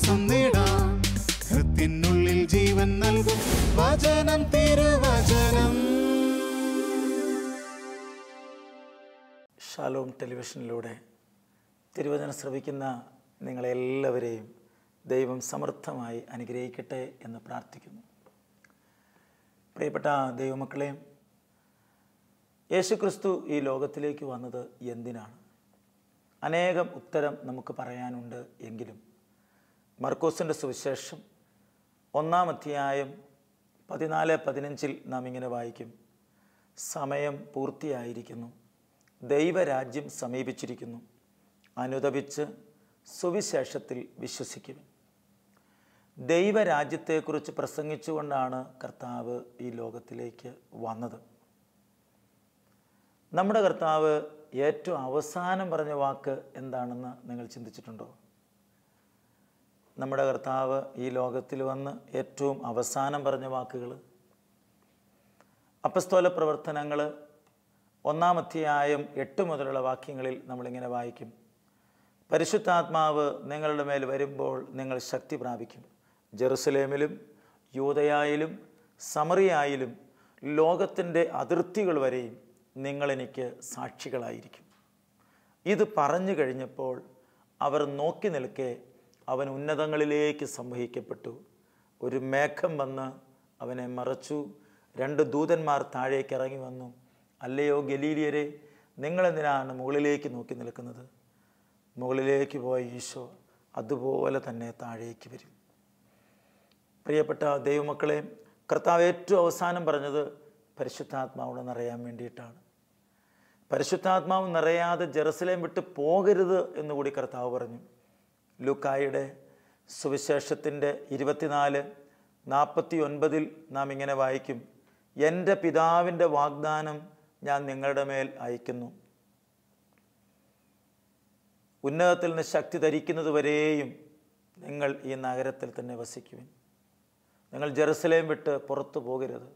ആശ്വാസം നേടാം. ഹൃത്തിനുള്ളിൽ ജീവൻ നൽകും വചനം, തിരുവചനം. ഷാലോം ടെലിവിഷനിലൂടെ തിരുവചനം ശ്രവിക്കുന്ന നിങ്ങളെല്ലാവരെയും ദൈവം സമൃദ്ധമായി അനുഗ്രഹിക്കട്ടെ എന്ന് പ്രാർത്ഥിക്കുന്നു. പ്രിയപ്പെട്ട ദൈവമക്കളെ, യേശുക്രിസ്തു ഈ ലോകത്തിലേക്ക് വന്നത് എന്തിനാണ്? അനേകം ഉത്തരം നമുക്ക് പറയാനുണ്ട്. എങ്കിലും മർക്കോസിൻ്റെ സുവിശേഷം 1-ാം അധ്യായം 14-15 നാം ഇങ്ങനെ വായിക്കും: സമയം പൂർത്തിയായിരിക്കുന്നു, ദൈവരാജ്യം സമീപിച്ചിരിക്കുന്നു, അനുതപിച്ച് സുവിശേഷത്തിൽ വിശ്വസിക്കുവിൻ. ദൈവരാജ്യത്തെക്കുറിച്ച് പ്രസംഗിച്ചുകൊണ്ടാണ് കർത്താവ് ഈ ലോകത്തിലേക്ക് വന്നത്. നമ്മുടെ കർത്താവ് ഏറ്റവും അവസാനം പറഞ്ഞ വാക്ക് എന്താണെന്ന് നിങ്ങൾ ചിന്തിച്ചിട്ടുണ്ടോ? നമ്മുടെ കർത്താവ് ഈ ലോകത്തിൽ വന്ന് ഏറ്റവും അവസാനം പറഞ്ഞ വാക്കുകൾ അപ്പസ്തോല പ്രവർത്തനങ്ങൾ 1-ാം അധ്യായം 8 മുതലുള്ള വാക്യങ്ങളിൽ നമ്മളിങ്ങനെ വായിക്കും: പരിശുദ്ധാത്മാവ് നിങ്ങളുടെ മേൽ വരുമ്പോൾ നിങ്ങൾ ശക്തി പ്രാപിക്കും. ജെറുസലേമിലും യൂദയായിലും സമറിയായിലും ലോകത്തിൻ്റെ അതിർത്തികൾ വരെയും നിങ്ങളെനിക്ക് സാക്ഷികളായിരിക്കും. ഇത് പറഞ്ഞു കഴിഞ്ഞപ്പോൾ അവർ നോക്കി നിൽക്കെ അവൻ ഉന്നതങ്ങളിലേക്ക് സംവഹിക്കപ്പെട്ടു. ഒരു മേഘം വന്ന് അവനെ മറച്ചു. 2 ദൂതന്മാർ താഴേക്ക് ഇറങ്ങി വന്നു. അല്ലയോ ഗലീലിയരെ, നിങ്ങളെന്തിനാണ് മുകളിലേക്ക് നോക്കി നിൽക്കുന്നത്? മുകളിലേക്ക് പോയ ഈശോ അതുപോലെ തന്നെ താഴേക്ക് വരും. പ്രിയപ്പെട്ട ദൈവമക്കളെ, കർത്താവ് ഏറ്റവും അവസാനം പറഞ്ഞത് പരിശുദ്ധാത്മാവ് നിറയാൻ വേണ്ടിയിട്ടാണ്. പരിശുദ്ധാത്മാവ് നിറയാതെ ജെറുസലേം വിട്ട് പോകരുത് എന്നുകൂടി കർത്താവ് പറഞ്ഞു. ലൂക്കായുടെ സുവിശേഷത്തിൻ്റെ 24:49 നാം ഇങ്ങനെ വായിക്കും: എൻ്റെ പിതാവിൻ്റെ വാഗ്ദാനം ഞാൻ നിങ്ങളുടെ മേൽ അയക്കുന്നു. ഉന്നതത്തിൽ നിന്ന് ശക്തി ധരിക്കുന്നത് വരെയും നിങ്ങൾ ഈ നഗരത്തിൽ തന്നെ വസിക്കുവിൻ. നിങ്ങൾ ജെറുസലേം വിട്ട് പുറത്തു പോകരുത്.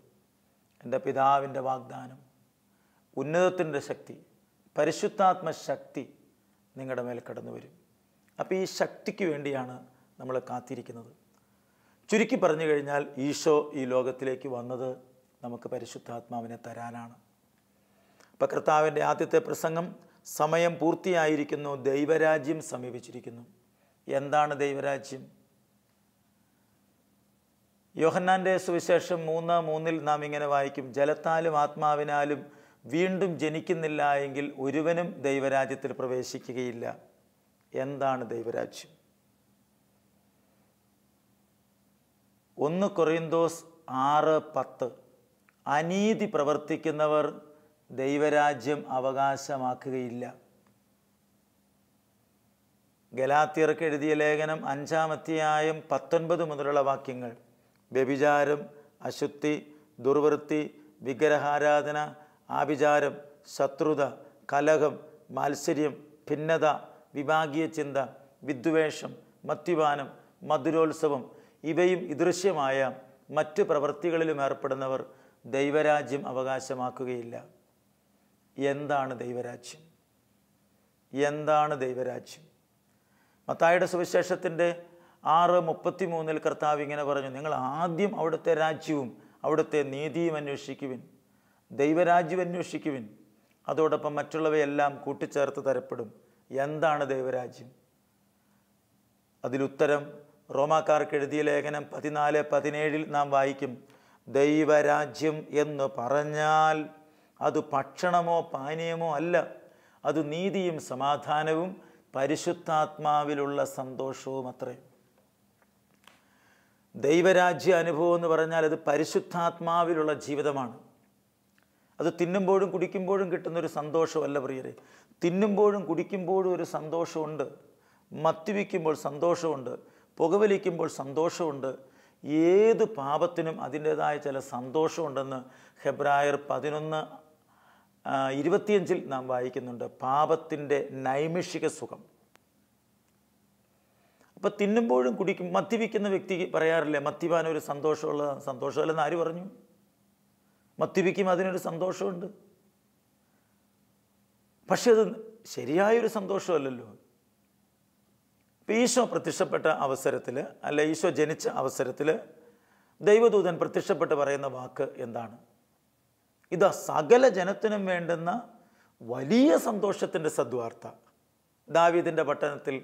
എൻ്റെ പിതാവിൻ്റെ വാഗ്ദാനം, ഉന്നതത്തിൻ്റെ ശക്തി, പരിശുദ്ധാത്മ ശക്തി നിങ്ങളുടെ മേൽ കടന്നു വരും. അപ്പോൾ ഈ ശക്തിക്ക് വേണ്ടിയാണ് നമ്മൾ കാത്തിരിക്കുന്നത്. ചുരുക്കി പറഞ്ഞു കഴിഞ്ഞാൽ, ഈശോ ഈ ലോകത്തിലേക്ക് വന്നത് നമുക്ക് പരിശുദ്ധാത്മാവിനെ തരാനാണ്. അപ്പോൾ കർത്താവിൻ്റെ ആദ്യത്തെ പ്രസംഗം സമയം പൂർത്തിയായിരിക്കുന്നു, ദൈവരാജ്യം സമീപിച്ചിരിക്കുന്നു. എന്താണ് ദൈവരാജ്യം? യോഹന്നാൻ്റെ സുവിശേഷം 3:3 നാം ഇങ്ങനെ വായിക്കും: ജലത്താലും ആത്മാവിനാലും വീണ്ടും ജനിക്കുന്നില്ല എങ്കിൽ ഒരുവനും ദൈവരാജ്യത്തിൽ പ്രവേശിക്കുകയില്ല. എന്താണ് ദൈവരാജ്യം? 1 കൊറിന്തോസ് 6:10 അനീതി പ്രവർത്തിക്കുന്നവർ ദൈവരാജ്യം അവകാശമാക്കുകയില്ല. ഗലാത്യർക്ക് എഴുതിയ ലേഖനം 5-ാം അധ്യായം 19 മുതലുള്ള വാക്യങ്ങൾ: വ്യഭിചാരം, അശുദ്ധി, ദുർവൃത്തി, വിഗ്രഹാരാധന, ആഭിചാരം, ശത്രുത, കലഹം, മാത്സര്യം, ഭിന്നത, വിഭാഗീയ ചിന്ത, വിദ്വേഷം, മദ്യപാനം, മധുരോത്സവം ഇവയും ഇദൃശ്യമായ മറ്റു പ്രവൃത്തികളിലും ഏർപ്പെടുന്നവർ ദൈവരാജ്യം അവകാശമാക്കുകയില്ല. എന്താണ് ദൈവരാജ്യം? എന്താണ് ദൈവരാജ്യം? മത്തായിയുടെ സുവിശേഷത്തിൻ്റെ 6:33 കർത്താവ് ഇങ്ങനെ പറഞ്ഞു: നിങ്ങൾ ആദ്യം അവിടുത്തെ രാജ്യവും അവിടുത്തെ നീതിയും അന്വേഷിക്കുവിൻ, ദൈവരാജ്യം അന്വേഷിക്കുവിൻ, അതോടൊപ്പം മറ്റുള്ളവയെല്ലാം കൂട്ടിച്ചേർത്ത് തരപ്പെടും. എന്താണ് ദൈവരാജ്യം? അതിലുത്തരം റോമാക്കാർക്ക് എഴുതിയ ലേഖനം 14:17 നാം വായിക്കും: ദൈവരാജ്യം എന്ന് പറഞ്ഞാൽ അത് ഭക്ഷണമോ പാനീയമോ അല്ല, അത് നീതിയും സമാധാനവും പരിശുദ്ധാത്മാവിലുള്ള സന്തോഷവും അത്രേ. ദൈവരാജ്യ അനുഭവം എന്ന് പറഞ്ഞാൽ അത് പരിശുദ്ധാത്മാവിലുള്ള ജീവിതമാണ്. അത് തിന്നുമ്പോഴും കുടിക്കുമ്പോഴും കിട്ടുന്നൊരു സന്തോഷമല്ല പ്രിയരെ. തിന്നുമ്പോഴും കുടിക്കുമ്പോഴും ഒരു സന്തോഷമുണ്ട്, മദ്യപിക്കുമ്പോൾ സന്തോഷമുണ്ട്, പുകവലിക്കുമ്പോൾ സന്തോഷമുണ്ട്. ഏത് പാപത്തിനും അതിൻ്റേതായ ചില സന്തോഷമുണ്ടെന്ന് ഹെബ്രായർ 11:25 നാം വായിക്കുന്നുണ്ട്. പാപത്തിൻ്റെ നൈമിഷിക സുഖം. അപ്പോൾ തിന്നുമ്പോഴും മദ്യപിക്കുന്ന വ്യക്തി പറയാറില്ലേ, മദ്യപാനം ഒരു സന്തോഷമല്ലെന്ന് ആര് പറഞ്ഞു? മദ്യപിക്കും, അതിനൊരു സന്തോഷമുണ്ട്. പക്ഷെ അത് ശരിയായൊരു സന്തോഷമല്ലല്ലോ. ഇപ്പോൾ ഈശോ പ്രത്യക്ഷപ്പെട്ട അവസരത്തിൽ, അല്ല ഈശോ ജനിച്ച അവസരത്തിൽ ദൈവദൂതൻ പ്രത്യക്ഷപ്പെട്ട് പറയുന്ന വാക്ക് എന്താണ്? ഇതാ സകല ജനത്തിനും വേണ്ടുന്ന വലിയ സന്തോഷത്തിൻ്റെ സദ്വാർത്ത. ദാവീദിൻ്റെ പട്ടണത്തിൽ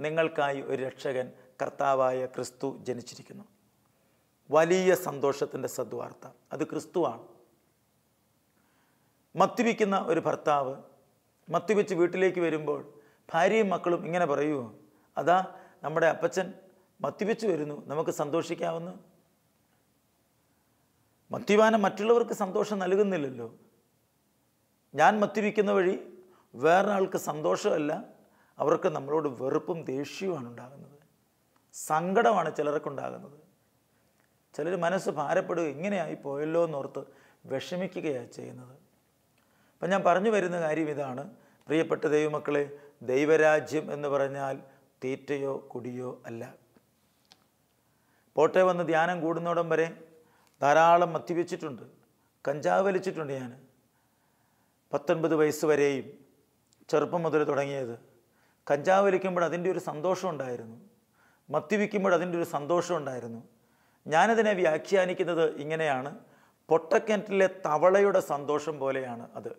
നിങ്ങൾക്കായി ഒരു രക്ഷകൻ കർത്താവായ ക്രിസ്തു ജനിച്ചിരിക്കുന്നു. വലിയ സന്തോഷത്തിൻ്റെ സദ്വാർത്ത, അത് ക്രിസ്തുവാണ്. മദ്യപിക്കുന്ന ഒരു ഭർത്താവ് മദ്യപിച്ച് വീട്ടിലേക്ക് വരുമ്പോൾ ഭാര്യയും മക്കളും ഇങ്ങനെ പറയുമോ, അതാ നമ്മുടെ അപ്പച്ചൻ മദ്യപിച്ച് വരുന്നു, നമുക്ക് സന്തോഷിക്കാവുന്ന? മദ്യപാനം മറ്റുള്ളവർക്ക് സന്തോഷം നൽകുന്നില്ലല്ലോ. ഞാൻ മദ്യപിക്കുന്ന വഴി വേറൊരാൾക്ക് സന്തോഷമല്ല, അവർക്ക് നമ്മളോട് വെറുപ്പും ദേഷ്യവുമാണ് ഉണ്ടാകുന്നത്, സങ്കടമാണ് ചിലർക്കുണ്ടാകുന്നത്. ചിലർ മനസ്സ് ഭാരപ്പെടുക, ഇങ്ങനെയായി പോയല്ലോ എന്നോർത്ത് വിഷമിക്കുകയാണ് ചെയ്യുന്നത്. അപ്പം ഞാൻ പറഞ്ഞു വരുന്ന കാര്യം ഇതാണ്, പ്രിയപ്പെട്ട ദൈവമക്കളെ, ദൈവരാജ്യം എന്ന് പറഞ്ഞാൽ തീറ്റയോ കുടിയോ അല്ല. പോട്ടെ വന്ന് ധ്യാനം കൂടുന്നോടം വരെ ധാരാളം മദ്യപിച്ചിട്ടുണ്ട്, കഞ്ചാവ് വലിച്ചിട്ടുണ്ട്. ഞാൻ 19 വയസ്സ് വരെയും ചെറുപ്പം മുതൽ തുടങ്ങിയത്. കഞ്ചാവ് വലിക്കുമ്പോൾ അതിൻ്റെ ഒരു സന്തോഷം ഉണ്ടായിരുന്നു, മദ്യപിക്കുമ്പോൾ അതിൻ്റെ ഒരു സന്തോഷം ഉണ്ടായിരുന്നു. ഞാനതിനെ വ്യാഖ്യാനിക്കുന്നത് ഇങ്ങനെയാണ്, പൊട്ടക്കിണറ്റിലെ തവളയുടെ സന്തോഷം പോലെയാണ് അത്.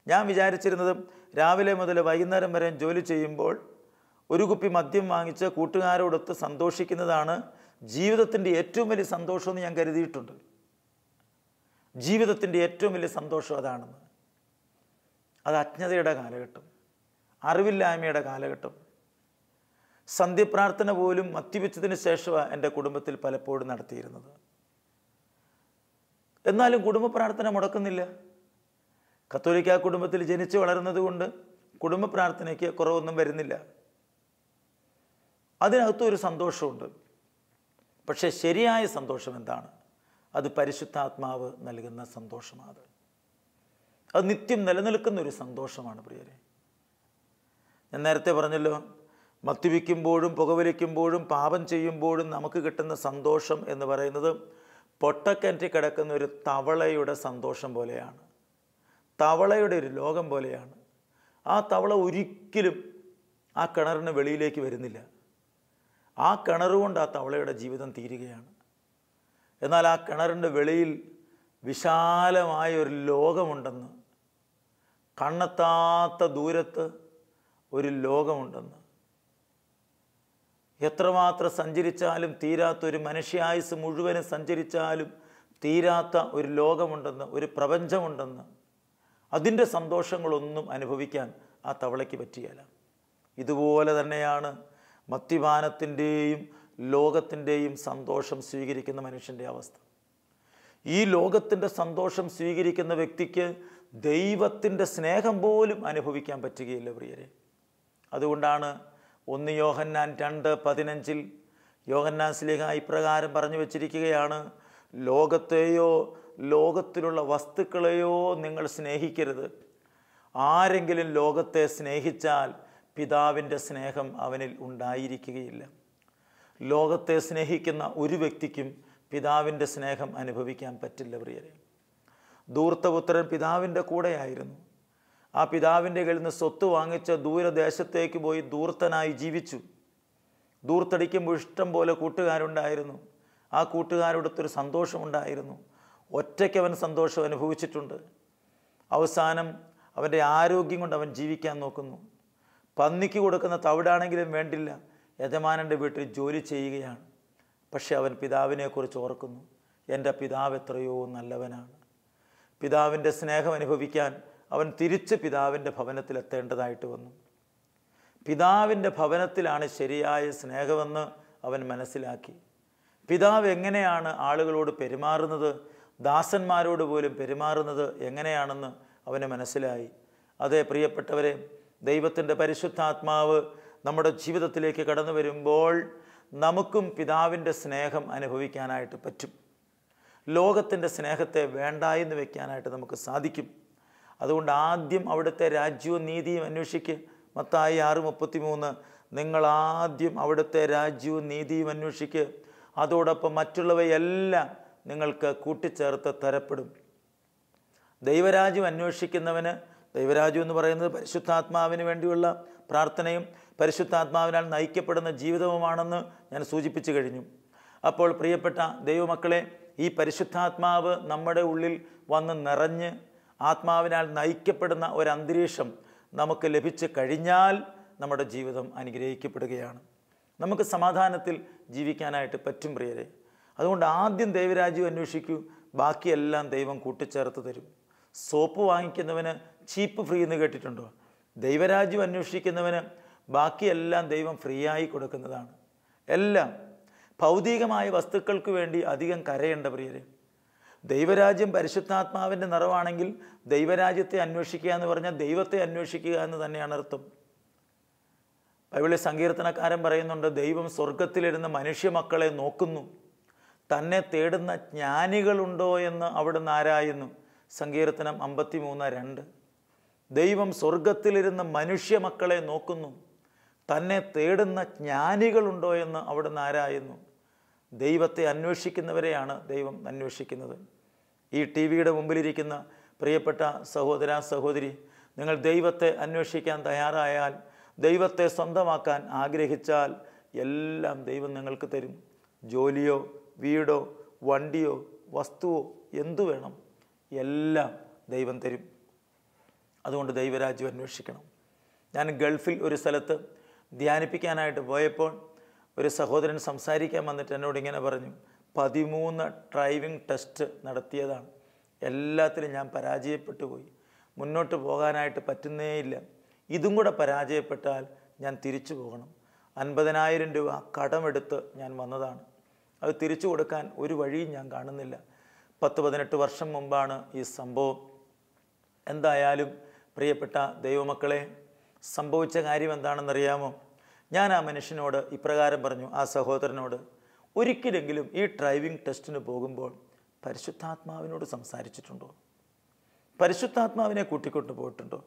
ഞാൻ വിചാരിച്ചിരുന്നത് രാവിലെ മുതൽ വൈകുന്നേരം വരെ ജോലി ചെയ്യുമ്പോൾ ഒരു കുപ്പി മദ്യം വാങ്ങിച്ച് കൂട്ടുകാരോടൊത്ത് സന്തോഷിക്കുന്നതാണ് ജീവിതത്തിൻ്റെ ഏറ്റവും വലിയ സന്തോഷമെന്ന് ഞാൻ കരുതിയിട്ടുണ്ട്. ജീവിതത്തിൻ്റെ ഏറ്റവും വലിയ സന്തോഷം അതാണെന്ന്. അത് അജ്ഞതയുടെ കാലഘട്ടം, അറിവില്ലായ്മയുടെ കാലഘട്ടം. സന്ധ്യപ്രാർത്ഥന പോലും മദ്യപിച്ചതിന് ശേഷമാണ് എൻ്റെ കുടുംബത്തിൽ പലപ്പോഴും നടത്തിയിരുന്നത്. എന്നാലും കുടുംബ പ്രാർത്ഥന മുടക്കുന്നില്ല. കത്തോലിക്ക കുടുംബത്തിൽ ജനിച്ച് വളരുന്നത് കൊണ്ട് കുടുംബ പ്രാർത്ഥനയ്ക്ക് കുറവൊന്നും വരുന്നില്ല. അതിനകത്തൊരു സന്തോഷമുണ്ട്. പക്ഷേ ശരിയായ സന്തോഷം എന്താണ്? അത് പരിശുദ്ധാത്മാവ് നൽകുന്ന സന്തോഷമാണ്. അത് നിത്യം നിലനിൽക്കുന്ന ഒരു സന്തോഷമാണ് പ്രിയരെ. ഞാൻ നേരത്തെ പറഞ്ഞല്ലോ, മദ്യപിക്കുമ്പോഴും പുകവലിക്കുമ്പോഴും പാപം ചെയ്യുമ്പോഴും നമുക്ക് കിട്ടുന്ന സന്തോഷം എന്ന് പറയുന്നത് പൊട്ടക്കിണറ്റിൽ കിടക്കുന്ന ഒരു തവളയുടെ സന്തോഷം പോലെയാണ്, തവളയുടെ ഒരു ലോകം പോലെയാണ്. ആ തവള ഒരിക്കലും ആ കിണറിന് വെളിയിലേക്ക് വരുന്നില്ല. ആ കിണറുകൊണ്ട് ആ തവളയുടെ ജീവിതം തീരുകയാണ്. എന്നാൽ ആ കിണറിൻ്റെ വെളിയിൽ വിശാലമായ ഒരു ലോകമുണ്ടെന്ന്, കണ്ണെത്താത്ത ദൂരത്ത് ഒരു ലോകമുണ്ടെന്ന്, എത്രമാത്രം സഞ്ചരിച്ചാലും തീരാത്ത, ഒരു മനുഷ്യായുസ് മുഴുവനും സഞ്ചരിച്ചാലും തീരാത്ത ഒരു ലോകമുണ്ടെന്ന്, ഒരു പ്രപഞ്ചമുണ്ടെന്ന്, അതിൻ്റെ സന്തോഷങ്ങളൊന്നും അനുഭവിക്കാൻ ആ തവളയ്ക്ക് പറ്റുകയില്ല. ഇതുപോലെ തന്നെയാണ് മദ്യപാനത്തിൻ്റെയും ലോകത്തിൻ്റെയും സന്തോഷം സ്വീകരിക്കുന്ന മനുഷ്യൻ്റെ അവസ്ഥ. ഈ ലോകത്തിൻ്റെ സന്തോഷം സ്വീകരിക്കുന്ന വ്യക്തിക്ക് ദൈവത്തിൻ്റെ സ്നേഹം പോലും അനുഭവിക്കാൻ പറ്റുകയില്ല പ്രിയരെ. അതുകൊണ്ടാണ് 1 യോഹന്നാൻ 2:15 യോഹന്നാൻ ശ്ലീഹാ ഇപ്രകാരം പറഞ്ഞു വച്ചിരിക്കുകയാണ്, ലോകത്തെയോ ലോകത്തിലുള്ള വസ്തുക്കളെയോ നിങ്ങൾ സ്നേഹിക്കരുത്. ആരെങ്കിലും ലോകത്തെ സ്നേഹിച്ചാൽ പിതാവിൻ്റെ സ്നേഹം അവനിൽ ഉണ്ടായിരിക്കുകയില്ല. ലോകത്തെ സ്നേഹിക്കുന്ന ഒരു വ്യക്തിക്കും പിതാവിൻ്റെ സ്നേഹം അനുഭവിക്കാൻ പറ്റില്ല പ്രിയരെ. ധൂർത്തപുത്രൻ പിതാവിൻ്റെ കൂടെയായിരുന്നു. ആ പിതാവിൻ്റെ കയ്യിൽ നിന്ന് സ്വത്ത് വാങ്ങിച്ച് ദൂരദേശത്തേക്ക് പോയി ധൂർത്തനായി ജീവിച്ചു. ധൂർത്തടിക്കുമ്പോൾ ഇഷ്ടം പോലെ കൂട്ടുകാരുണ്ടായിരുന്നു. ആ കൂട്ടുകാരോടൊത്തൊരു സന്തോഷമുണ്ടായിരുന്നു. ഒറ്റയ്ക്ക് അവൻ സന്തോഷം അനുഭവിച്ചിട്ടുണ്ട്. അവസാനം അവൻ്റെ ആരോഗ്യം കൊണ്ട് അവൻ ജീവിക്കാൻ നോക്കുന്നു. പന്നിക്ക് കൊടുക്കുന്ന തവിടാണെങ്കിലും വേണ്ടില്ല, യജമാനൻ്റെ വീട്ടിൽ ജോലി ചെയ്യുകയാണ്. പക്ഷെ അവൻ പിതാവിനെക്കുറിച്ച് ഓർക്കുന്നു, എൻ്റെ പിതാവ് എത്രയോ നല്ലവനാണ്. പിതാവിൻ്റെ സ്നേഹം അനുഭവിക്കാൻ അവൻ തിരിച്ച് പിതാവിൻ്റെ ഭവനത്തിലെത്തേണ്ടതായിട്ട് വന്നു. പിതാവിൻ്റെ ഭവനത്തിലാണ് ശരിയായ സ്നേഹമെന്ന് അവൻ മനസ്സിലാക്കി. പിതാവ് എങ്ങനെയാണ് ആളുകളോട് പെരുമാറുന്നത്, ദാസന്മാരോട് പോലും പെരുമാറുന്നത് എങ്ങനെയാണെന്ന് അവന് മനസ്സിലായി. അതേ പ്രിയപ്പെട്ടവരെ, ദൈവത്തിൻ്റെ പരിശുദ്ധാത്മാവ് നമ്മുടെ ജീവിതത്തിലേക്ക് കടന്നു വരുമ്പോൾ നമുക്കും പിതാവിൻ്റെ സ്നേഹം അനുഭവിക്കാനായിട്ട് പറ്റും. ലോകത്തിൻ്റെ സ്നേഹത്തെ വേണ്ട എന്ന് വയ്ക്കാനായിട്ട് നമുക്ക് സാധിക്കും. അതുകൊണ്ട് ആദ്യം അവിടുത്തെ രാജ്യവും നീതിയും അന്വേഷിക്കുക. മത്തായി 6:33 നിങ്ങൾ ആദ്യം അവിടുത്തെ രാജ്യവും നീതിയും അന്വേഷിക്കുക, അതോടൊപ്പം മറ്റുള്ളവയെല്ലാം നിങ്ങൾക്ക് കൂട്ടിച്ചേർത്ത് തരപ്പെടും. ദൈവരാജ്യം അന്വേഷിക്കുന്നവന്, ദൈവരാജ്യം എന്ന് പറയുന്നത് പരിശുദ്ധാത്മാവിന് വേണ്ടിയുള്ള പ്രാർത്ഥനയും പരിശുദ്ധാത്മാവിനാൽ നയിക്കപ്പെടുന്ന ജീവിതവുമാണെന്ന് ഞാൻ സൂചിപ്പിച്ചു കഴിഞ്ഞു. അപ്പോൾ പ്രിയപ്പെട്ട ദൈവമക്കളെ, ഈ പരിശുദ്ധാത്മാവ് നമ്മുടെ ഉള്ളിൽ വന്ന് നിറഞ്ഞ് ആത്മാവിനാൽ നയിക്കപ്പെടുന്ന ഒരു അന്തരീക്ഷം നമുക്ക് ലഭിച്ചു കഴിഞ്ഞാൽ നമ്മുടെ ജീവിതം അനുഗ്രഹിക്കപ്പെടുകയാണ്. നമുക്ക് സമാധാനത്തിൽ ജീവിക്കാനായിട്ട് പറ്റും പ്രിയരെ. അതുകൊണ്ട് ആദ്യം ദൈവരാജ്യം അന്വേഷിക്കൂ, ബാക്കിയെല്ലാം ദൈവം കൂട്ടിച്ചേർത്ത് തരും. സോപ്പ് വാങ്ങിക്കുന്നവന് ചീപ്പ് ഫ്രീ എന്ന് കേട്ടിട്ടുണ്ടോ? ദൈവരാജ്യം അന്വേഷിക്കുന്നവന് ബാക്കിയെല്ലാം ദൈവം ഫ്രീ ആയി കൊടുക്കുന്നതാണ്. എല്ലാം ഭൗതികമായ വസ്തുക്കൾക്ക് വേണ്ടി അധികം കരയേണ്ട പ്രിയരെ. ദൈവരാജ്യം പരിശുദ്ധാത്മാവിൻ്റെ നിറവാണെങ്കിൽ ദൈവരാജ്യത്തെ അന്വേഷിക്കുക എന്ന് പറഞ്ഞാൽ ദൈവത്തെ അന്വേഷിക്കുക എന്ന് തന്നെയാണ് അർത്ഥം. ബൈബിളിൽ സങ്കീർത്തനക്കാരൻ പറയുന്നുണ്ട്, ദൈവം സ്വർഗത്തിലിരുന്ന് മനുഷ്യ മക്കളെ നോക്കുന്നു, തന്നെ തേടുന്ന ജ്ഞാനികളുണ്ടോ എന്ന് അവിടുന്ന് ആരായുന്നു. സങ്കീർത്തനം 53:2. ദൈവം സ്വർഗത്തിലിരുന്ന് മനുഷ്യ മക്കളെ നോക്കുന്നു, തന്നെ തേടുന്ന ജ്ഞാനികളുണ്ടോ എന്ന് അവിടുന്ന് ആരായുന്നു. ദൈവത്തെ അന്വേഷിക്കുന്നവരെയാണ് ദൈവം അന്വേഷിക്കുന്നത്. ഈ ടി വിയുടെ മുമ്പിലിരിക്കുന്ന പ്രിയപ്പെട്ട സഹോദര സഹോദരി, നിങ്ങൾ ദൈവത്തെ അന്വേഷിക്കാൻ തയ്യാറായാൽ, ദൈവത്തെ സ്വന്തമാക്കാൻ ആഗ്രഹിച്ചാൽ എല്ലാം ദൈവം നിങ്ങൾക്ക് തരും. ജോലിയോ വീടോ വണ്ടിയോ വസ്തുവോ എന്തു വേണം, എല്ലാം ദൈവം തരും. അതുകൊണ്ട് ദൈവരാജ്യം അന്വേഷിക്കണം. ഞാൻ ഗൾഫിൽ ഒരു സ്ഥലത്ത് ധ്യാനിപ്പിക്കാനായിട്ട് പോയപ്പോൾ ഒരു സഹോദരൻ സംസാരിക്കാൻ വന്നിട്ട് എന്നോട് ഇങ്ങനെ പറഞ്ഞു, 13 ഡ്രൈവിംഗ് ടെസ്റ്റ് നടത്തിയതാണ്, എല്ലാത്തിലും ഞാൻ പരാജയപ്പെട്ടു പോയി, മുന്നോട്ട് പോകാനായിട്ട് പറ്റുന്നേയില്ല, ഇതും കൂടെ പരാജയപ്പെട്ടാൽ ഞാൻ തിരിച്ചു പോകണം. 50,000 രൂപ കടമെടുത്ത് ഞാൻ വന്നതാണ്, അത് തിരിച്ചു കൊടുക്കാൻ ഒരു വഴിയും ഞാൻ കാണുന്നില്ല. 10-18 വർഷം മുമ്പാണ് ഈ സംഭവം. എന്തായാലും പ്രിയപ്പെട്ട ദൈവമക്കളെ, സംഭവിച്ച കാര്യം എന്താണെന്നറിയാമോ? ഞാൻ ആ മനുഷ്യനോട് ഇപ്രകാരം പറഞ്ഞു, ആ സഹോദരനോട്, ഒരിക്കലെങ്കിലും ഈ ഡ്രൈവിംഗ് ടെസ്റ്റിന് പോകുമ്പോൾ പരിശുദ്ധാത്മാവിനോട് സംസാരിച്ചിട്ടുണ്ടോ? പരിശുദ്ധാത്മാവിനെ കൂട്ടിക്കൊണ്ടു പോയിട്ടുണ്ടോ?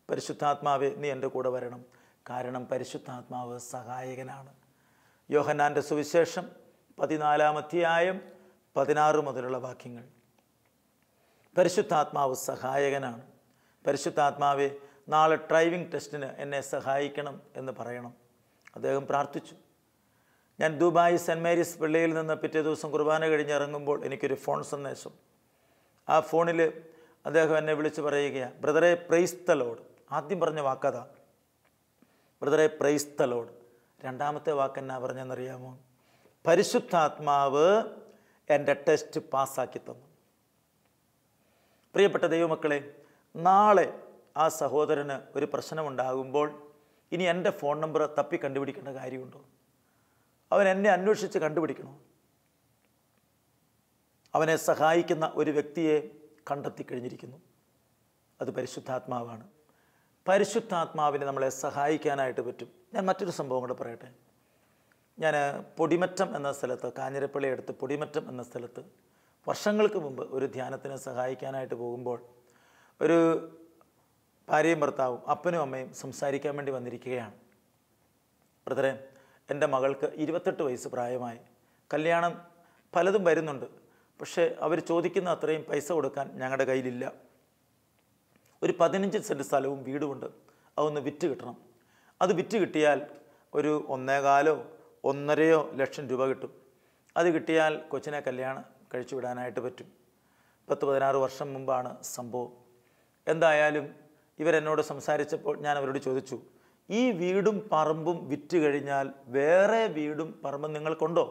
പരിശുദ്ധാത്മാവെ, നീ എൻ്റെ കൂടെ വരണം, കാരണം പരിശുദ്ധാത്മാവ് സഹായകനാണ്. യോഹന്നാൻ്റെ സുവിശേഷം 14-ാം അധ്യായം 16 മുതലുള്ള വാക്യങ്ങൾ. പരിശുദ്ധാത്മാവ് സഹായകനാണ്. പരിശുദ്ധാത്മാവെ, നാളെ ഡ്രൈവിംഗ് ടെസ്റ്റിന് എന്നെ സഹായിക്കണം എന്ന് പറയണം. അദ്ദേഹം പ്രാർത്ഥിച്ചു. ഞാൻ ദുബായ് സെൻറ്റ് മേരീസ് പള്ളിയിൽ നിന്ന് പിറ്റേ ദിവസം കുർബാന കഴിഞ്ഞ് ഇറങ്ങുമ്പോൾ എനിക്കൊരു ഫോൺ സന്ദേശം. ആ ഫോണിൽ അദ്ദേഹം എന്നെ വിളിച്ച് പറയുകയാണ്, ബ്രദറെ പ്രൈസ് ദ ലോർഡ്. ആദ്യം പറഞ്ഞ വാക്കതാ, ബ്രദറെ പ്രൈസ് ദ ലോർഡ്. രണ്ടാമത്തെ വാക്കെന്നാ പറഞ്ഞെന്നറിയാമോ? പരിശുദ്ധാത്മാവ് എൻ്റെ ടെസ്റ്റ് പാസ്സാക്കി തന്നു. പ്രിയപ്പെട്ട ദൈവമക്കളെ, നാളെ ആ സഹോദരന് ഒരു പ്രശ്നമുണ്ടാകുമ്പോൾ ഇനി എൻ്റെ ഫോൺ നമ്പർ തപ്പി കണ്ടുപിടിക്കേണ്ട കാര്യമുണ്ടോ? അവൻ എന്നെ അന്വേഷിച്ച് കണ്ടുപിടിക്കണോ? അവനെ സഹായിക്കുന്ന ഒരു വ്യക്തിയെ കണ്ടെത്തി കഴിഞ്ഞിരിക്കുന്നു. അത് പരിശുദ്ധാത്മാവാണ്. പരിശുദ്ധാത്മാവിനെ നമ്മളെ സഹായിക്കാനായിട്ട് പറ്റും. ഞാൻ മറ്റൊരു സംഭവം കൂടെ പറയട്ടെ. ഞാൻ പൊടിമറ്റം എന്ന സ്ഥലത്ത്, കാഞ്ഞിരപ്പള്ളി അടുത്ത് പൊടിമറ്റം എന്ന സ്ഥലത്ത് വർഷങ്ങൾക്ക് മുമ്പ് ഒരു ധ്യാനത്തിന് സഹായിക്കാനായിട്ട് പോകുമ്പോൾ ഒരു ഭാര്യയും ഭർത്താവും അപ്പനും അമ്മയും സംസാരിക്കാൻ വേണ്ടി വന്നിരിക്കുകയാണ്. ബ്രദറെ, എൻ്റെ മകൾക്ക് 28 വയസ്സ് പ്രായമായി, കല്യാണം പലതും വരുന്നുണ്ട്, പക്ഷേ അവർ ചോദിക്കുന്ന അത്രയും പൈസ കൊടുക്കാൻ ഞങ്ങളുടെ കയ്യിലില്ല. ഒരു 15 സെൻറ്റ് സ്ഥലവും വീടുമുണ്ട്, അതൊന്ന് വിറ്റ് കിട്ടണം. അത് വിറ്റ് കിട്ടിയാൽ ഒരു 1.25-1.5 ലക്ഷം രൂപ കിട്ടും. അത് കിട്ടിയാൽ കൊച്ചിനെ കല്യാണം കഴിച്ചു വിടാനായിട്ട് പറ്റും. 10-16 വർഷം മുമ്പാണ് സംഭവം. എന്തായാലും ഇവരെന്നോട് സംസാരിച്ചപ്പോൾ ഞാൻ അവരോട് ചോദിച്ചു, ഈ വീടും പറമ്പും വിറ്റ് കഴിഞ്ഞാൽ വേറെ വീടും പറമ്പും നിങ്ങൾക്കുണ്ടോ?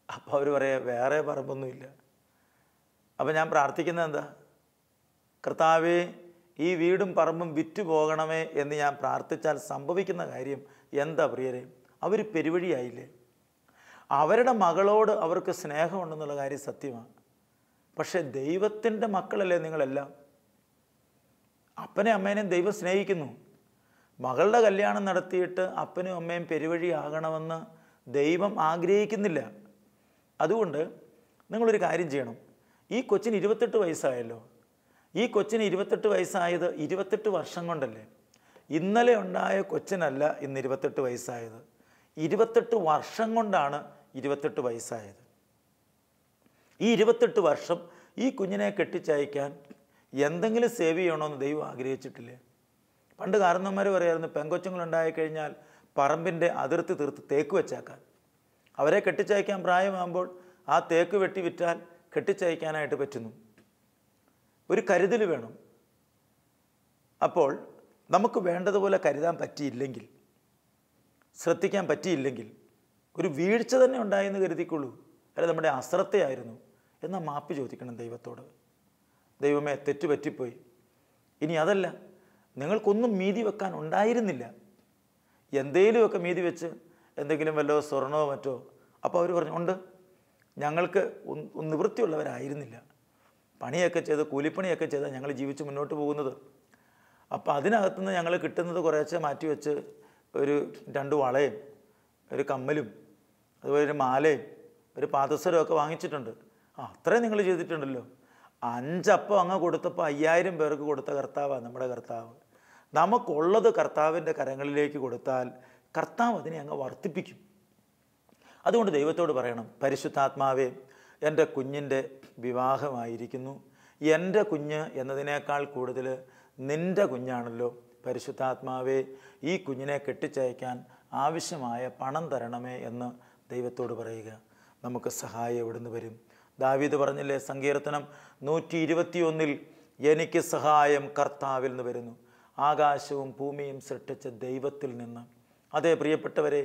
അപ്പോൾ അവർ പറയാം, വേറെ പറമ്പൊന്നുമില്ല. അപ്പോൾ ഞാൻ പ്രാർത്ഥിക്കുന്നത് എന്താ? കർത്താവേ, ഈ വീടും പറമ്പും വിറ്റ് പോകണമേ എന്ന് ഞാൻ പ്രാർത്ഥിച്ചാൽ സംഭവിക്കുന്ന കാര്യം എന്താ പ്രിയരെ? അവർ പെരുവഴിയായില്ലേ? അവരുടെ മകളോട് അവർക്ക് സ്നേഹമുണ്ടെന്നുള്ള കാര്യം സത്യമാണ്. പക്ഷേ ദൈവത്തിൻ്റെ മക്കളല്ലേ നിങ്ങളെല്ലാം? അപ്പനെ അമ്മേനെയും ദൈവം സ്നേഹിക്കുന്നു. മകളുടെ കല്യാണം നടത്തിയിട്ട് അപ്പനും അമ്മയും പെരുവഴിയാകണമെന്ന് ദൈവം ആഗ്രഹിക്കുന്നില്ല. അതുകൊണ്ട് നിങ്ങളൊരു കാര്യം ചെയ്യണം. ഈ കൊച്ചിന് 28 വയസ്സായല്ലോ. ഈ കൊച്ചിന് 28 വയസ്സായത് 28 വർഷം കൊണ്ടല്ലേ? ഇന്നലെ ഉണ്ടായ കൊച്ചിനല്ല ഇന്ന് 28 വയസ്സായത്. 28 വർഷം കൊണ്ടാണ് 28 വയസ്സായത്. ഈ 28 വർഷം ഈ കുഞ്ഞിനെ കെട്ടിച്ചയക്കാൻ എന്തെങ്കിലും സേവ് ചെയ്യണമെന്ന് ദൈവം ആഗ്രഹിച്ചിട്ടില്ലേ? പണ്ട് കാരണവന്മാർ പറയായിരുന്നു, പെങ്കൊച്ചുങ്ങളുണ്ടായി കഴിഞ്ഞാൽ പറമ്പിൻ്റെ അതിർത്തി തീർത്ത് തേക്ക് വെച്ചേക്കാൻ. അവരെ കെട്ടിച്ചയക്കാൻ പ്രായമാകുമ്പോൾ ആ തേക്ക് വെട്ടി വിറ്റാൽ കെട്ടിച്ചയക്കാനായിട്ട് പറ്റുന്നു. ഒരു കരുതൽ വേണം. അപ്പോൾ നമുക്ക് വേണ്ടതുപോലെ കരുതാൻ പറ്റിയില്ലെങ്കിൽ, ശ്രദ്ധിക്കാൻ പറ്റിയില്ലെങ്കിൽ, ഒരു വീഴ്ച തന്നെ ഉണ്ടായെന്ന് കരുതിക്കൊള്ളൂ. അല്ല, നമ്മുടെ അശ്രദ്ധയായിരുന്നു എന്നാൽ മാപ്പ് ചോദിക്കണം ദൈവത്തോട്. ദൈവമേ, തെറ്റുപറ്റിപ്പോയി. ഇനി അതല്ല, നിങ്ങൾക്കൊന്നും മീതി വെക്കാൻ ഉണ്ടായിരുന്നില്ല, എന്തേലുമൊക്കെ മീതി വെച്ച് എന്തെങ്കിലും വല്ലോ സ്വർണമോ മറ്റോ. അപ്പോൾ അവർ പറഞ്ഞു, ഉണ്ട്, ഞങ്ങൾക്ക് നിവൃത്തിയുള്ളവരായിരുന്നില്ല, പണിയൊക്കെ ചെയ്ത് കൂലിപ്പണിയൊക്കെ ചെയ്താൽ ഞങ്ങൾ ജീവിച്ച് മുന്നോട്ട് പോകുന്നത്. അപ്പോൾ അതിനകത്തുനിന്ന് ഞങ്ങൾ കിട്ടുന്നത് കുറേശ്ശെ മാറ്റിവെച്ച് ഒരു 2 വളയും ഒരു കമ്മലും അതുപോലെ ഒരു മാലയും ഒരു പാദസരവും ഒക്കെ വാങ്ങിച്ചിട്ടുണ്ട്. അത്രയും നിങ്ങൾ ചെയ്തിട്ടുണ്ടല്ലോ. 5 അപ്പം അങ്ങ് കൊടുത്തപ്പോൾ 5000 പേർക്ക് കൊടുത്ത കർത്താവാണ് നമ്മുടെ കർത്താവ്. നമുക്കുള്ളത് കർത്താവിൻ്റെ കരങ്ങളിലേക്ക് കൊടുത്താൽ കർത്താവ് അതിനെ അങ്ങ് വർദ്ധിപ്പിക്കും. അതുകൊണ്ട് ദൈവത്തോട് പറയണം, പരിശുദ്ധാത്മാവേ, എൻ്റെ കുഞ്ഞിൻ്റെ വിവാഹമായിരിക്കുന്നു. എൻ്റെ കുഞ്ഞ് എന്നതിനേക്കാൾ കൂടുതൽ നിൻ്റെ കുഞ്ഞാണല്ലോ. പരിശുദ്ധാത്മാവേ, ഈ കുഞ്ഞിനെ കെട്ടിച്ചയക്കാൻ ആവശ്യമായ പണം തരണമേ എന്ന് ദൈവത്തോട് പറയുക. നമുക്ക് സഹായം എവിടുന്ന് വരും? ദാവീദ് പറഞ്ഞില്ലേ, സങ്കീർത്തനം 121 എനിക്ക് സഹായം കർത്താവിൽ നിന്ന് വരുന്നു, ആകാശവും ഭൂമിയും സൃഷ്ടിച്ച ദൈവത്തിൽ നിന്ന്. അതേ പ്രിയപ്പെട്ടവരെ,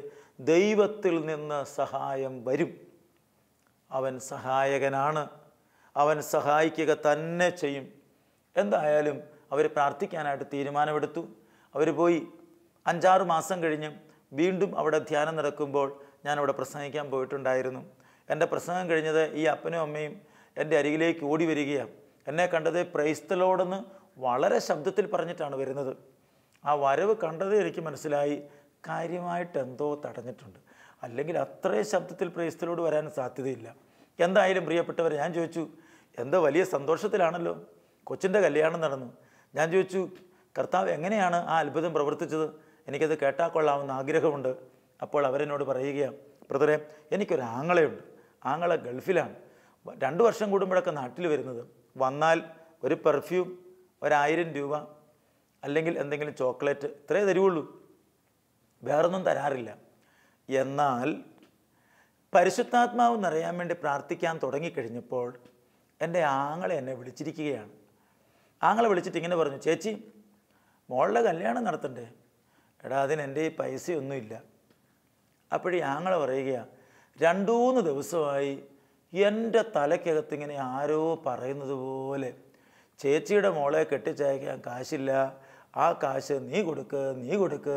ദൈവത്തിൽ നിന്ന് സഹായം വരും. അവൻ സഹായകനാണ്, അവൻ സഹായിക്കുക തന്നെ ചെയ്യും. എന്തായാലും അവർ പ്രാർത്ഥിക്കാനായിട്ട് തീരുമാനമെടുത്തു. അവർ പോയി. 5-6 മാസം കഴിഞ്ഞ് വീണ്ടും അവിടെ ധ്യാനം നടക്കുമ്പോൾ ഞാനവിടെ പ്രസംഗിക്കാൻ പോയിട്ടുണ്ടായിരുന്നു. എൻ്റെ പ്രസംഗം കഴിഞ്ഞത് ഈ അപ്പനും അമ്മയും എൻ്റെ അരികിലേക്ക് ഓടി വരികയാണ്. എന്നെ കണ്ടത് പ്രൈസ് ദി ലോർഡ് വളരെ ശബ്ദത്തിൽ പറഞ്ഞിട്ടാണ് വരുന്നത്. ആ വരവ് കണ്ടത് എനിക്ക് മനസ്സിലായി, കാര്യമായിട്ട് എന്തോ തടഞ്ഞിട്ടുണ്ട്, അല്ലെങ്കിൽ അത്രയും ശബ്ദത്തിൽ പ്രൈസ് ദി ലോർഡ് വരാൻ സാധ്യതയില്ല. എന്തായാലും പ്രിയപ്പെട്ടവർ, ഞാൻ ചോദിച്ചു, എന്തോ വലിയ സന്തോഷത്തിലാണല്ലോ, കൊച്ചിൻ്റെ കല്യാണം നടന്നു. ഞാൻ ചോദിച്ചു, കർത്താവ് എങ്ങനെയാണ് ആ അത്ഭുതം പ്രവർത്തിച്ചത്? എനിക്കത് കേട്ടാൽ കൊള്ളാമെന്ന് ആഗ്രഹമുണ്ട്. അപ്പോൾ അവരെന്നോട് പറയുകയാണ്, ബ്രദറെ, എനിക്കൊരു ആങ്ങളയുണ്ട്. ആങ്ങള ഗൾഫിലാണ്. 2 വർഷം കൂടുമ്പോഴൊക്കെ നാട്ടിൽ വരുന്നത്. വന്നാൽ ഒരു പെർഫ്യൂം, 1000 രൂപ, അല്ലെങ്കിൽ എന്തെങ്കിലും ചോക്ലേറ്റ്, ഇത്രേ തരുവുള്ളൂ, വേറൊന്നും തരാറില്ല. എന്നാൽ പരിശുദ്ധാത്മാവ് നിറയാൻ വേണ്ടി പ്രാർത്ഥിക്കാൻ തുടങ്ങിക്കഴിഞ്ഞപ്പോൾ എൻ്റെ ആങ്ങളെ എന്നെ വിളിച്ചിരിക്കുകയാണ്. ആങ്ങളെ വിളിച്ചിട്ട് ഇങ്ങനെ പറഞ്ഞു, ചേച്ചി, മോളുടെ കല്യാണം നടത്തണ്ടേ? എടാ, അതിന് എൻ്റെ ഈ പൈസയൊന്നുമില്ല. അപ്പോഴീ ആങ്ങളെ പറയുകയാണ്, 2-3 ദിവസമായി എൻ്റെ തലയ്ക്കകത്ത് ഇങ്ങനെ ആരോ പറയുന്നത് പോലെ, ചേച്ചിയുടെ മോളെ കെട്ടിച്ചയക്കാൻ കാശില്ല, ആ കാശ് നീ കൊടുക്ക്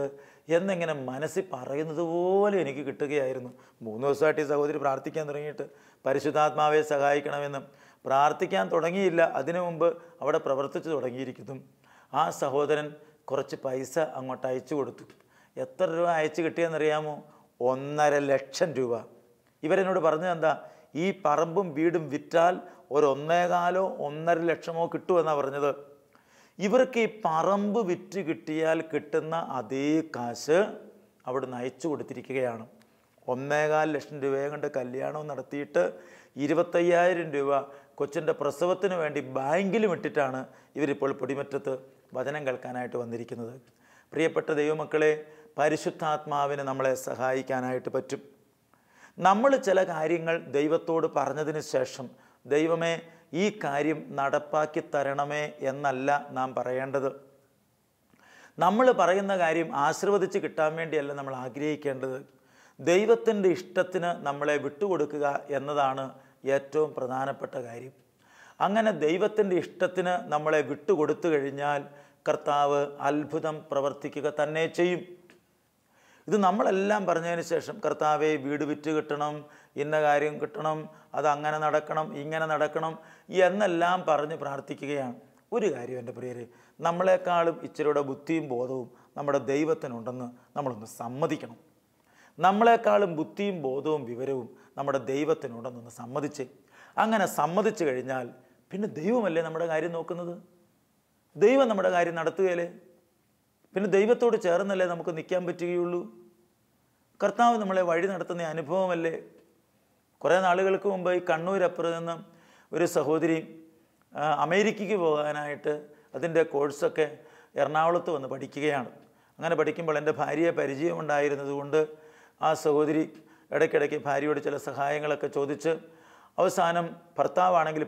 എന്നിങ്ങനെ മനസ്സിൽ പറയുന്നത് പോലെ എനിക്ക് കിട്ടുകയായിരുന്നു. 3 ദിവസമായിട്ട് ഈ സഹോദരി പ്രാർത്ഥിക്കാൻ തുടങ്ങിയിട്ട്, പരിശുദ്ധാത്മാവെ സഹായിക്കണമെന്ന്. പ്രാർത്ഥിക്കാൻ തുടങ്ങിയില്ല, അതിനു മുമ്പ് അവിടെ പ്രവർത്തിച്ചു തുടങ്ങിയിരിക്കുന്നു. ആ സഹോദരൻ കുറച്ച് പൈസ അങ്ങോട്ട് അയച്ചു കൊടുത്തു. എത്ര രൂപ അയച്ചു കിട്ടിയെന്നറിയാമോ? 1.5 ലക്ഷം രൂപ. ഇവരെന്നോട് പറഞ്ഞത് എന്താ, ഈ പറമ്പും വീടും വിറ്റാൽ ഒരു 1.25 1.5 ലക്ഷമോ കിട്ടുമെന്നാണ് പറഞ്ഞത്. ഇവർക്ക് ഈ പറമ്പ് വിറ്റ് കിട്ടിയാൽ കിട്ടുന്ന അതേ കാശ് അവിടുന്ന് അയച്ചു കൊടുത്തിരിക്കുകയാണ്. 1.25 ലക്ഷം രൂപയെ കൊണ്ട് കല്യാണവും നടത്തിയിട്ട് 25,000 രൂപ കൊച്ചിൻ്റെ പ്രസവത്തിന് വേണ്ടി ബാങ്കിലും ഇട്ടിട്ടാണ് ഇവരിപ്പോൾ പൊടിമറ്റത്ത് വചനം കേൾക്കാനായിട്ട് വന്നിരിക്കുന്നത്. പ്രിയപ്പെട്ട ദൈവമക്കളെ, പരിശുദ്ധാത്മാവിന് നമ്മളെ സഹായിക്കാനായിട്ട് പറ്റും. നമ്മൾ ചില കാര്യങ്ങൾ ദൈവത്തോട് പറഞ്ഞതിന് ശേഷം, ദൈവമേ ഈ കാര്യം നടപ്പാക്കി തരണമേ എന്നല്ല നാം പറയേണ്ടത്. നമ്മൾ പറയുന്ന കാര്യം ആശീർവദിച്ച് കിട്ടാൻ വേണ്ടിയല്ല നമ്മൾ ആഗ്രഹിക്കേണ്ടത്. ദൈവത്തിൻ്റെ ഇഷ്ടത്തിന് നമ്മളെ വിട്ടുകൊടുക്കുക എന്നതാണ് ഏറ്റവും പ്രധാനപ്പെട്ട കാര്യം. അങ്ങനെ ദൈവത്തിൻ്റെ ഇഷ്ടത്തിന് നമ്മളെ വിട്ടുകൊടുത്തു കഴിഞ്ഞാൽ കർത്താവ് അത്ഭുതം പ്രവർത്തിക്കുക തന്നെ ചെയ്യും. ഇത് നമ്മളെല്ലാം പറഞ്ഞതിന് ശേഷം, കർത്താവെ വീട് വിറ്റ് കിട്ടണം, ഇന്ന കാര്യം കിട്ടണം, അതങ്ങനെ നടക്കണം, ഇങ്ങനെ നടക്കണം എന്നെല്ലാം പറഞ്ഞ് പ്രാർത്ഥിക്കുകയാണ്. ഒരു കാര്യം എൻ്റെ പ്രിയരെ, നമ്മളെക്കാളും ഇച്ചിരിയുടെ ബുദ്ധിയും ബോധവും നമ്മുടെ ദൈവത്തിനുണ്ടെന്ന് നമ്മളൊന്ന് സമ്മതിക്കണം. നമ്മളെക്കാളും ബുദ്ധിയും ബോധവും വിവരവും നമ്മുടെ ദൈവത്തിനുണ്ടെന്നൊന്ന് സമ്മതിച്ച്, അങ്ങനെ സമ്മതിച്ചു കഴിഞ്ഞാൽ പിന്നെ ദൈവമല്ലേ നമ്മുടെ കാര്യം നോക്കുന്നത്? ദൈവം നമ്മുടെ കാര്യം നടത്തുകയല്ലേ? പിന്നെ ദൈവത്തോട് ചേർന്നല്ലേ നമുക്ക് നിൽക്കാൻ പറ്റുകയുള്ളൂ? കർത്താവ് നമ്മളെ വഴി നടത്തുന്ന അനുഭവമല്ലേ? കുറേ നാളുകൾക്ക് മുമ്പ് ഈ കണ്ണൂരപ്പുറത്ത് നിന്ന് ഒരു സഹോദരി അമേരിക്കയ്ക്ക് പോകാനായിട്ട് അതിൻ്റെ കോഴ്സൊക്കെ എറണാകുളത്ത് വന്ന് പഠിക്കുകയാണ്. അങ്ങനെ പഠിക്കുമ്പോൾ എൻ്റെ ഭാര്യയെ പരിചയമുണ്ടായിരുന്നതുകൊണ്ട് ആ സഹോദരി ഇടയ്ക്കിടയ്ക്ക് ഭാര്യയോട് ചില സഹായങ്ങളൊക്കെ ചോദിച്ച് അവസാനം ഭർത്താവാണെങ്കിൽ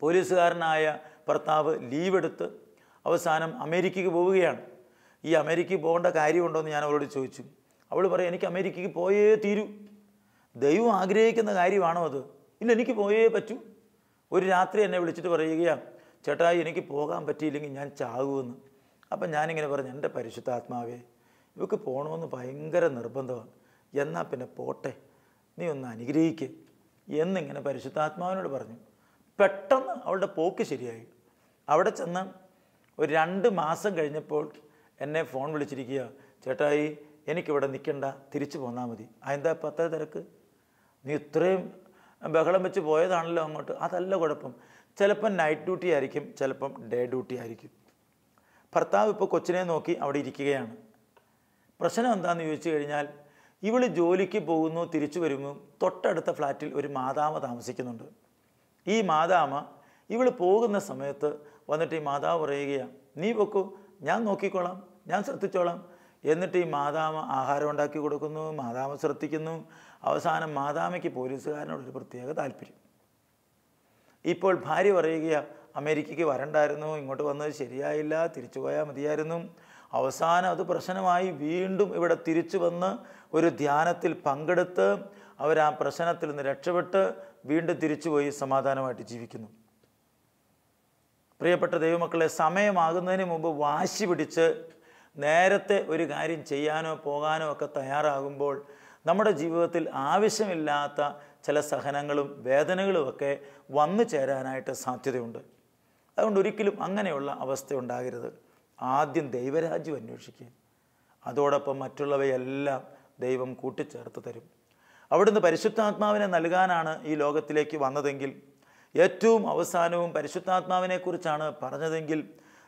പോലീസുകാരനായ ഭർത്താവ് ലീവ് എടുത്ത് അവസാനം അമേരിക്കയ്ക്ക് പോവുകയാണ്. ഈ അമേരിക്കയ്ക്ക് പോകേണ്ട കാര്യമുണ്ടോ എന്ന് ഞാൻ അവളോട് ചോദിച്ചു. അവൾ പറയും, എനിക്ക് അമേരിക്കയ്ക്ക് പോയേ തീരൂ, ദൈവം ആഗ്രഹിക്കുന്ന കാര്യമാണോ അത്? ഇല്ല, എനിക്ക് പോയേ പറ്റൂ. ഒരു രാത്രി എന്നെ വിളിച്ചിട്ട് പറയുകയാണ്, ചേട്ടായി എനിക്ക് പോകാൻ പറ്റിയില്ലെങ്കിൽ ഞാൻ ചാകുമെന്ന്. അപ്പം ഞാനിങ്ങനെ പറഞ്ഞു, എൻ്റെ പരിശുദ്ധാത്മാവേ, ഇവക്ക് പോകണമെന്ന് ഭയങ്കര നിർബന്ധമാണ്, എന്നാൽ പിന്നെ പോട്ടെ, നീ ഒന്ന് അനുഗ്രഹിക്കുക എന്നിങ്ങനെ പരിശുദ്ധാത്മാവിനോട് പറഞ്ഞു. പെട്ടെന്ന് അവളുടെ പോക്ക് ശരിയായി. അവിടെ ചെന്ന് ഒരു 2 മാസം കഴിഞ്ഞപ്പോൾ എന്നെ ഫോൺ വിളിച്ചിരിക്കുക, ചേട്ടായി എനിക്കിവിടെ നിൽക്കണ്ട, തിരിച്ചു പോന്നാൽ മതി. അതെന്താ ഇപ്പം അത്ര തിരക്ക്? നീ ഇത്രയും ബഹളം വെച്ച് പോയതാണല്ലോ അങ്ങോട്ട്. അതല്ല കുഴപ്പം, ചിലപ്പം നൈറ്റ് ഡ്യൂട്ടി ആയിരിക്കും, ചിലപ്പം ഡേ ഡ്യൂട്ടി ആയിരിക്കും. ഭർത്താവ് ഇപ്പോൾ കൊച്ചിനെ നോക്കി അവിടെ ഇരിക്കുകയാണ്. പ്രശ്നം എന്താണെന്ന് ചോദിച്ചു കഴിഞ്ഞാൽ, ഇവൾ ജോലിക്ക് പോകുന്നു, തിരിച്ചു വരുന്നു. തൊട്ടടുത്ത ഫ്ലാറ്റിൽ ഒരു മാതാമ താമസിക്കുന്നുണ്ട്. ഈ മാതാമ ഇവൾ പോകുന്ന സമയത്ത് വന്നിട്ട് ഈ മാതാവ് പറയുകയാണ്, നീ പൊക്കോ, ഞാൻ നോക്കിക്കോളാം, ഞാൻ ശ്രദ്ധിച്ചോളാം. എന്നിട്ട് ഈ മാതാമ ആഹാരം ഉണ്ടാക്കി കൊടുക്കുന്നു, മാതാമ ശ്രദ്ധിക്കുന്നു. അവസാനം മാതാമയ്ക്ക് പോലീസുകാരനോടൊരു പ്രത്യേക താല്പര്യം. ഇപ്പോൾ ഭാര്യ പറയുകയാണ്, അമേരിക്കയ്ക്ക് വരണ്ടായിരുന്നു, ഇങ്ങോട്ട് വന്നത് ശരിയായില്ല, തിരിച്ചു പോയാൽ മതിയായിരുന്നു. അവസാനം അത് പ്രശ്നമായി. വീണ്ടും ഇവിടെ തിരിച്ചു വന്ന് ഒരു ധ്യാനത്തിൽ പങ്കെടുത്ത് അവർ ആ പ്രശ്നത്തിൽ നിന്ന് രക്ഷപ്പെട്ട് വീണ്ടും തിരിച്ചുപോയി സമാധാനമായിട്ട് ജീവിക്കുന്നു. പ്രിയപ്പെട്ട ദൈവമക്കളെ, സമയമാകുന്നതിന് മുമ്പ് വാശി പിടിച്ച് നേരത്തെ ഒരു കാര്യം ചെയ്യാനോ പോകാനോ ഒക്കെ തയ്യാറാകുമ്പോൾ നമ്മുടെ ജീവിതത്തിൽ ആവശ്യമില്ലാത്ത ചില സഹനങ്ങളും വേദനകളുമൊക്കെ വന്നു ചേരാനായിട്ട് സാധ്യതയുണ്ട്. അതുകൊണ്ട് ഒരിക്കലും അങ്ങനെയുള്ള അവസ്ഥ ഉണ്ടാകരുത്. ആദ്യം ദൈവരാജ്യം അന്വേഷിക്കുക, അതോടൊപ്പം മറ്റുള്ളവയെല്ലാം ദൈവം കൂട്ടിച്ചേർത്ത് തരും. അവിടുന്ന് പരിശുദ്ധാത്മാവിനെ നൽകാനാണ് ഈ ലോകത്തിലേക്ക് വന്നതെങ്കിൽ, ഏറ്റവും അവസാനവും പരിശുദ്ധാത്മാവിനെക്കുറിച്ചാണ് പറഞ്ഞതെങ്കിൽ,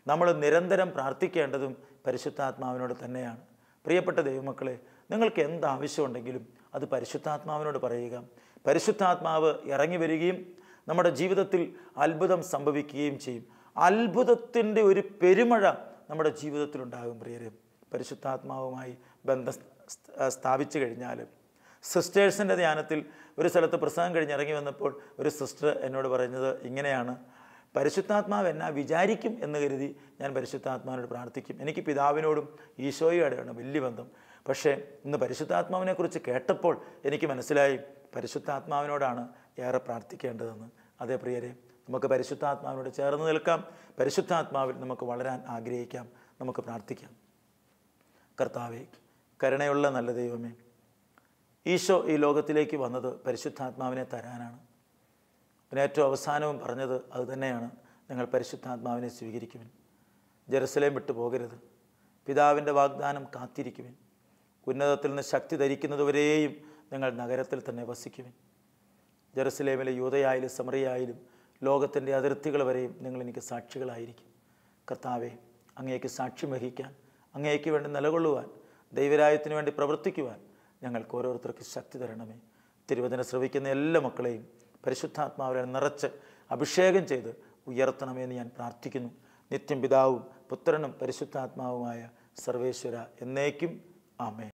നമ്മൾ നിരന്തരം പ്രാർത്ഥിക്കേണ്ടതും പരിശുദ്ധാത്മാവിനോട് തന്നെയാണ്. പ്രിയപ്പെട്ട ദൈവമക്കളെ, നിങ്ങൾക്ക് എന്താവശ്യമുണ്ടെങ്കിലും അത് പരിശുദ്ധാത്മാവിനോട് പറയുക. പരിശുദ്ധാത്മാവ് ഇറങ്ങി വരികയും നമ്മുടെ ജീവിതത്തിൽ അത്ഭുതം സംഭവിക്കുകയും ചെയ്യും. അത്ഭുതത്തിൻ്റെ ഒരു പെരുമഴ നമ്മുടെ ജീവിതത്തിലുണ്ടാകും. പ്രിയരെ, പരിശുദ്ധാത്മാവുമായി ബന്ധം സ്ഥാപിച്ചു കഴിഞ്ഞാൽ, സിസ്റ്റേഴ്സിൻ്റെ ധ്യാനത്തിൽ ഒരു സ്ഥലത്ത് പ്രസംഗം കഴിഞ്ഞ് ഇറങ്ങി വന്നപ്പോൾ ഒരു സിസ്റ്റർ എന്നോട് പറയുന്നത് ഇങ്ങനെയാണ്, പരിശുദ്ധാത്മാവ് എന്നാ വിചാരിക്കും എന്ന് കരുതി ഞാൻ പരിശുദ്ധാത്മാവിനോട് പ്രാർത്ഥിക്കും. എനിക്ക് പിതാവിനോടും ഈശോയോടെയാണ് വലിയ ബന്ധം. പക്ഷേ ഇന്ന് പരിശുദ്ധാത്മാവിനെക്കുറിച്ച് കേട്ടപ്പോൾ എനിക്ക് മനസ്സിലായി, പരിശുദ്ധാത്മാവിനോടാണ് ഏറെ പ്രാർത്ഥിക്കേണ്ടതെന്ന്. അതേ പ്രിയരെ, നമുക്ക് പരിശുദ്ധാത്മാവിനോട് ചേർന്ന് നിൽക്കാം. പരിശുദ്ധാത്മാവിൽ നമുക്ക് വളരാൻ ആഗ്രഹിക്കാം. നമുക്ക് പ്രാർത്ഥിക്കാം. കർത്താവേ, കരുണയുള്ള നല്ല ദൈവമേ, ഈശോ ഈ ലോകത്തിലേക്ക് വന്നത് പരിശുദ്ധാത്മാവിനെ തരാനാണ്. പിന്നെ ഏറ്റവും അവസാനവും പറഞ്ഞത് അതുതന്നെയാണ്, നിങ്ങൾ പരിശുദ്ധാത്മാവിനെ സ്വീകരിക്കുവിൻ, ജെറുസലേം വിട്ടു പോകരുത്, പിതാവിൻ്റെ വാഗ്ദാനം കാത്തിരിക്കുവിൻ, ഉന്നതത്തിൽ നിന്ന് ശക്തി ധരിക്കുന്നതുവരെയും നിങ്ങൾ നഗരത്തിൽ തന്നെ വസിക്കുവിൻ. ജെറുസലേമിലെ യൂദയായാലും സമറിയായാലും ലോകത്തിൻ്റെ അതിർത്തികൾ വരെയും നിങ്ങൾ എനിക്ക് സാക്ഷികളായിരിക്കും. കർത്താവെ, അങ്ങേക്ക് സാക്ഷ്യം വഹിക്കാൻ, അങ്ങേക്ക് വേണ്ടി നിലകൊള്ളുവാൻ, ദൈവരാജ്യത്തിന് വേണ്ടി പ്രവർത്തിക്കുവാൻ ഞങ്ങൾക്ക് ഓരോരുത്തർക്ക് ശക്തി തരണമേ. തിരുവചനം ശ്രവിക്കുന്ന എല്ലാ മക്കളെയും പരിശുദ്ധാത്മാവിനെ നിറച്ച് അഭിഷേകം ചെയ്ത് ഉയർത്തണമെന്ന് ഞാൻ പ്രാർത്ഥിക്കുന്നു. നിത്യം പിതാവും പുത്രനും പരിശുദ്ധാത്മാവുമായ സർവേശ്വര എന്നേക്കും ആമേൻ.